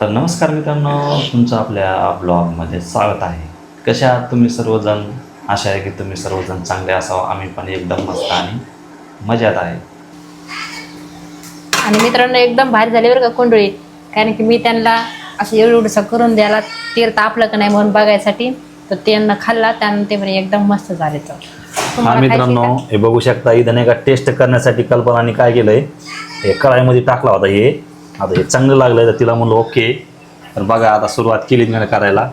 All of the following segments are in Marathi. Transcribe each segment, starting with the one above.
तर नमस्कार मित्रांनो, तुमचं आपल्या ब्लॉगमध्ये स्वागत आहे. कशा आहात तुम्ही सर्वजण? आशा आहे की तुम्ही सर्वजण चांगले असावं. आम्ही पण एकदम मस्त आणि मजेत आहे. आणि मित्रांनो एकदम भारी झाली बरं का कोंडोळी. कारण की मी त्यांना असं एवढंसं करून द्यायला तीर तापलं का नाही म्हणून बघायसाठी, तर त्यांना खाल्ला त्यानंतर ते म्हणे एकदम मस्त झाले. तर हा तुम्हाला मित्रांनो, खायचे का? हे बघू शकता इथं नाही का टेस्ट करण्यासाठी कल्पनाने काय केलंय, हे कढाईमध्ये टाकला होता. हे आता हे चांगलं लागलं तर तिला म्हणलं ओके. तर बघा आता सुरुवात केली मी करायला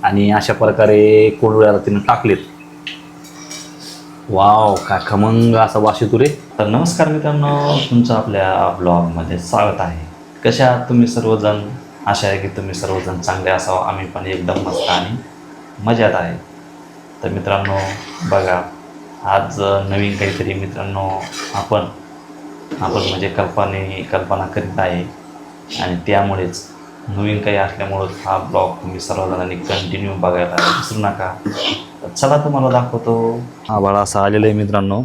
आणि अशा प्रकारे कोंडुळ्याला तिनं टाकलेत. वाव, काय खमंग असा वास येतो रे. तर नमस्कार मित्रांनो, तुमचं आपल्या ब्लॉगमध्ये स्वागत आहे. कशा आहात तुम्ही सर्वजण? आशा आहे की तुम्ही सर्वजण चांगले असावं. आम्ही पण एकदम मस्त आणि मजेत आहे. तर मित्रांनो बघा, आज नवीन काहीतरी मित्रांनो आपण म्हणजे कल्पना करीत आहे आणि त्यामुळेच नवीन काही असल्यामुळं हा ब्लॉग तुम्ही सर्वजणांनी कंटिन्यू बघायला विसरू नका. तर चला तुम्हाला दाखवतो. आभाळ असं आलेलं आहे मित्रांनो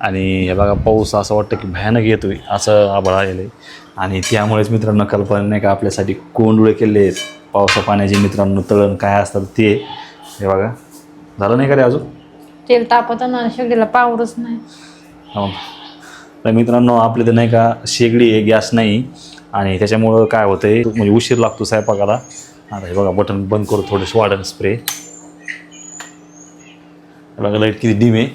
आणि हे बघा पाऊस असं वाटतं की भयानक येतोय, असं आभाळ आलेलं आहे. आणि त्यामुळेच मित्रांनो कल्पना नाही का आपल्यासाठी कोंडुळे केले आहेत पावसा पाण्याचे. मित्रांनो तळण काय असतात ते हे बघा. झालं नाही का रे अजून? तेल तापत ना शेगडीला पावरच नाही. हो. तर मित्रांनो आपले तर नाही का शेगडी आहे, गॅस नाही आणि त्याच्यामुळं काय होतं आहे म्हणजे उशीर लागतो स्वयंपाकाला. आता हे बघा बटन बंद करू, थोडेसे वाढन स्प्रे. बघा लाईट किती डिम आहे.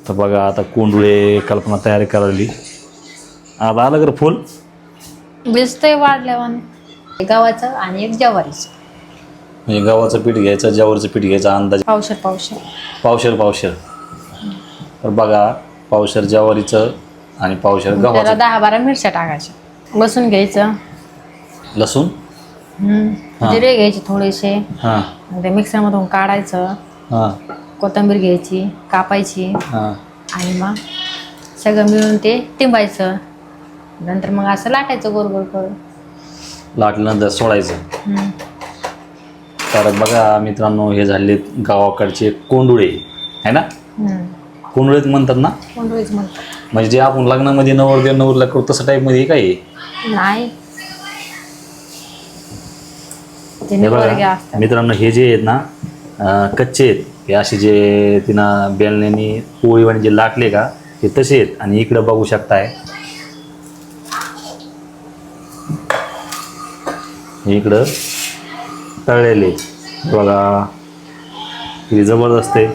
तर बघा आता कोंडुळे कल्पना तयारी करायली. आता आलं का फुल? भिजतंय वाढल्यावाने. गव्हाचं आणि एक ज्वारीचं. म्हणजे गव्हाचं पीठ घ्यायचं, ज्वारीचं पीठ घ्यायचं, अंदाज पावशेर पावशेर. तर बघा पावशेर ज्वारीचं आणि पावशेर त्याला गव्हाचं. 10-12 मिरच्या टाकायच्या. बसून घ्यायचं. लसूण जिरे घ्यायचे थोडेसे. हां ते मिक्सरमधून काढायचं. हां कोथिंबीर घ्यायची, कापायची हां आणि मग सगळं मिळून ते टिंबायचं. नंतर मग असं लाटायचं गोल गोल करून. लाटल्यानंतर सोडायचं. तर बघा मित्रांनो हे झाले गावाकडचे कोंडुळे आहे ना. कोंडुळेच म्हणतात ना, कोंडोळीच म्हणतात. म्हणजे जे आपण लग्नामध्ये नवरदेव नवरीला करू तसं टाईपमध्ये काय आहे? नाही ते हे बघा निवडगे असतात. मित्रांनो हे जे आहेत ना कच्चे आहेत. हे असे जे तिनं बेलण्याने पोळीवाणी जे लाटले का हे तसे आहेत. आणि इकडं बघू शकताय हे इकडं तळलेले आहेत. बघा किती जबरदस्त आहे.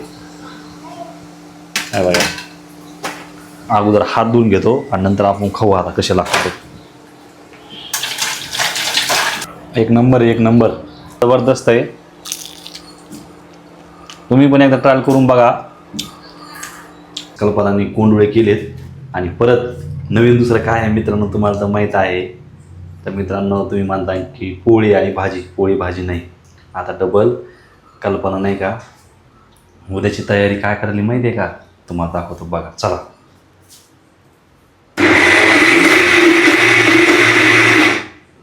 बघा अगोदर हात धुवून घेतो आणि नंतर आपण खाऊ आता कसे लागतात. एक नंबर जबरदस्त आहे. तुम्ही पण एकदा ट्रायल करून बघा. कल्पनाने कोंडुळे केलेत आणि परत नवीन दुसरं काय आहे मित्रांनो तुम्हाला तर माहीत आहे. तर मित्रांनो तुम्ही म्हणता की पोळी आणि भाजी, पोळी भाजी नाही, आता डबल कल्पना नाही का उद्याची तयारी काय करायली माहिती आहे का, तुम्हाला दाखवतो बघा चला.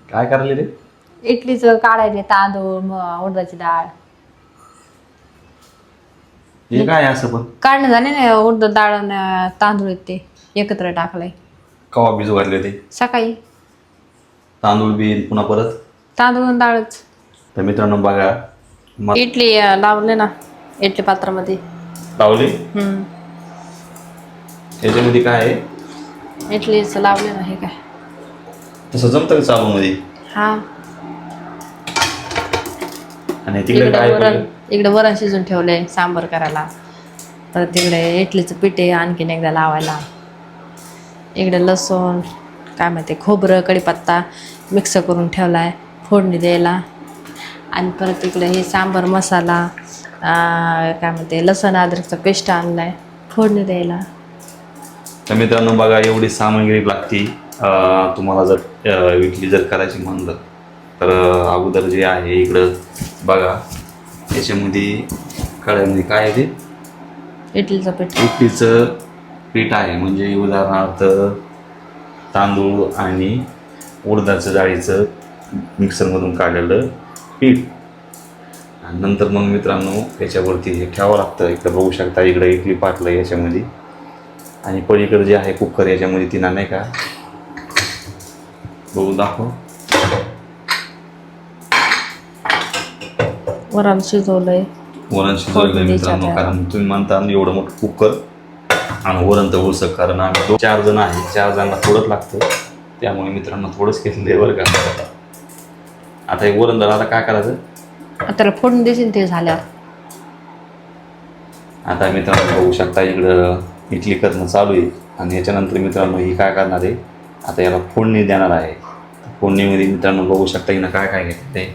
काय करायली रे? इडलीचं काढायचे तांदूळ, उडदाची डाळ. हे काय असं पण काढणं झाले ना, उडद डाळ आणि तांदूळ आहेत ते एकत्र टाकलंय कवा भिजू घातले ते सकाळी. तांदूळ बी पुन्हा परत तांदूळ आणि डाळच. तर मित्रांनो बघा इडली लावले ना इडली पात्रामध्ये. लावले. याच्यामध्ये काय आहे? इडलीचं लावले ना. हे काय तसं जमतं का चालू मध्ये? हा. आणि तिकडे काय इकडे वरण शिजून ठेवलंय सांबर करायला. परत तिकडे इडलीचं पीठ आहे आणखीन एकदा लावायला. इकडे लसूण काय माहिती खोबरं कढीपत्ता मिक्स करून ठेवलाय फोडणी द्यायला. आणि परत इकडे हे सांबर मसाला काय म्हणते लसूण अद्रकचा पेस्ट आणलाय फोडणी द्यायला. तर मित्रांनो बघा एवढी सामग्री लागते. तुम्हाला जर इडली जर करायची म्हणलं तर अगोदर जे आहे इकडं बघा त्याच्यामध्ये कढईमध्ये काय आहे ते इडलीचं पीठ आहे. म्हणजे उदाहरणार्थ तांदूळ आणि उडदाचं डाळीचं मिक्सरमधून काढलेलं पीठ आणि नंतर मग मित्रांनो याच्यावरती हे ठेवावं लागतं. इकडे बघू शकता, इकडे इडली पाटलं याच्यामध्ये आणि पलीकडे जे आहे कुकर याच्यामध्ये ती नाही का बघू दाखव. वरण शिजवलंय. वरण शिजवलं मित्रांनो, कारण तुम्ही म्हणता एवढं मोठं कुकर आणि वरण तर उलसक, कारण आम्ही 4 जण आहे, 4 जणांना थोडंच लागतं, त्यामुळे मित्रांनो थोडंच घेतलं आहे बरं का. आता हे वरण झालं, आता काय करायचं, त्याला फोडून देशील ते झाल्यावर. आता मित्रांनो बघू शकता इकडं इडली करणं चालू आहे आणि याच्यानंतर मित्रांनो ही काय करणार आहे, आता याला फोडणी देणार आहे. फोडणीमध्ये मित्रांनो बघू शकता हिनं काय काय घेतलं ते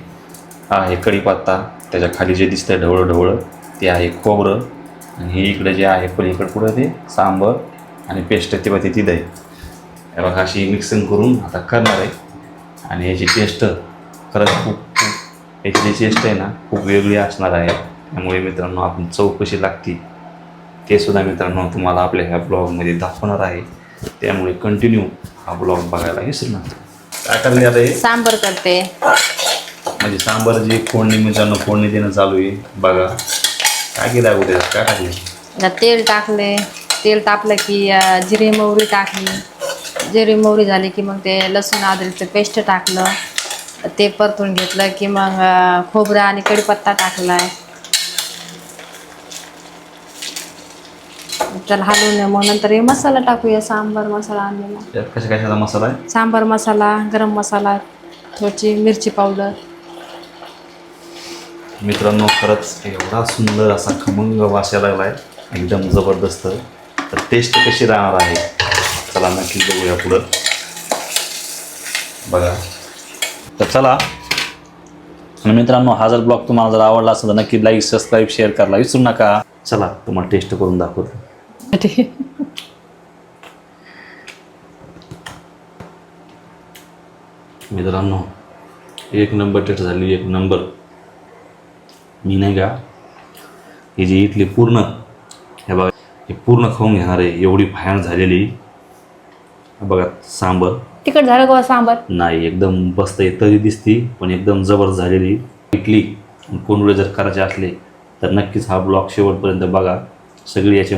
आहे कढीपत्ता, त्याच्या खाली जे दिसतंय ढवळं ढवळं ते आहे खोबरं, आणि हे इकडे जे आहे पलीकडे पुढं ते सांबर आणि पेस्ट ते बघा ती दही. हे बघा अशी मिक्सिंग करून आता करणार आहे आणि याची टेस्ट खरंच खूप याची जी टेस्ट आहे ना खूप वेगळी असणार आहे. त्यामुळे मित्रांनो आपण चव कशी लागते ते सुद्धा मित्रांनो तुम्हाला आपल्या ह्या ब्लॉगमध्ये दाखवणार आहे. त्यामुळे कंटिन्यू हा ब्लॉग बघायला विसरू नका. काय करले आता हे सांबर करते, म्हणजे सांबाराची फोडणी मित्रांनो फोडणी देणं चालू आहे. बघा काय केलं अगोदर, काय टाकले, आता तेल टाकले. तेल तापलं की जिरे मोहरी टाकली. जिरे मोहरी झाली की मग ते लसूण अद्रकचं पेस्ट टाकलं. ते परतून घेतलं की मग खोबरं आणि कढीपत्ता टाकलाय. त्याला हलवून मग नंतर हे मसाला टाकूया, सांबार मसाला आणलेला. त्यात कशाचा मसाला आहे, सांबार मसाला, गरम मसाला, थोडीशी मिरची पावडर. मित्रांनो खरंच एवढा सुंदर असा खमंग वास यायला लागलाय, एकदम जबरदस्त. तर टेस्ट कशी राहणार आहे चला नक्की बघूया पुढं. बघा तर चला. आणि मित्रांनो हा जर ब्लॉग तुम्हाला जर आवडला असेल तर नक्की लाईक सबस्क्राईब शेअर करायला विसरू नका. चला तुम्हाला टेस्ट करून दाखवतो. मित्रांनो एक नंबर टेस्ट झाली, एक नंबर. मी नाही का ही जी इडली पूर्ण हे बघा हे पूर्ण खाऊन घेणार आहे, एवढी भयानक झालेली. बघा सांबर तिखट झालं का सांबार? नाही, एकदम मस्त तरी दिसती पण एकदम जबरदस्त झालेली इडली. कोणुळे जर करायचे असले तर नक्कीच हा ब्लॉग शेवटपर्यंत बघा. सगळी याची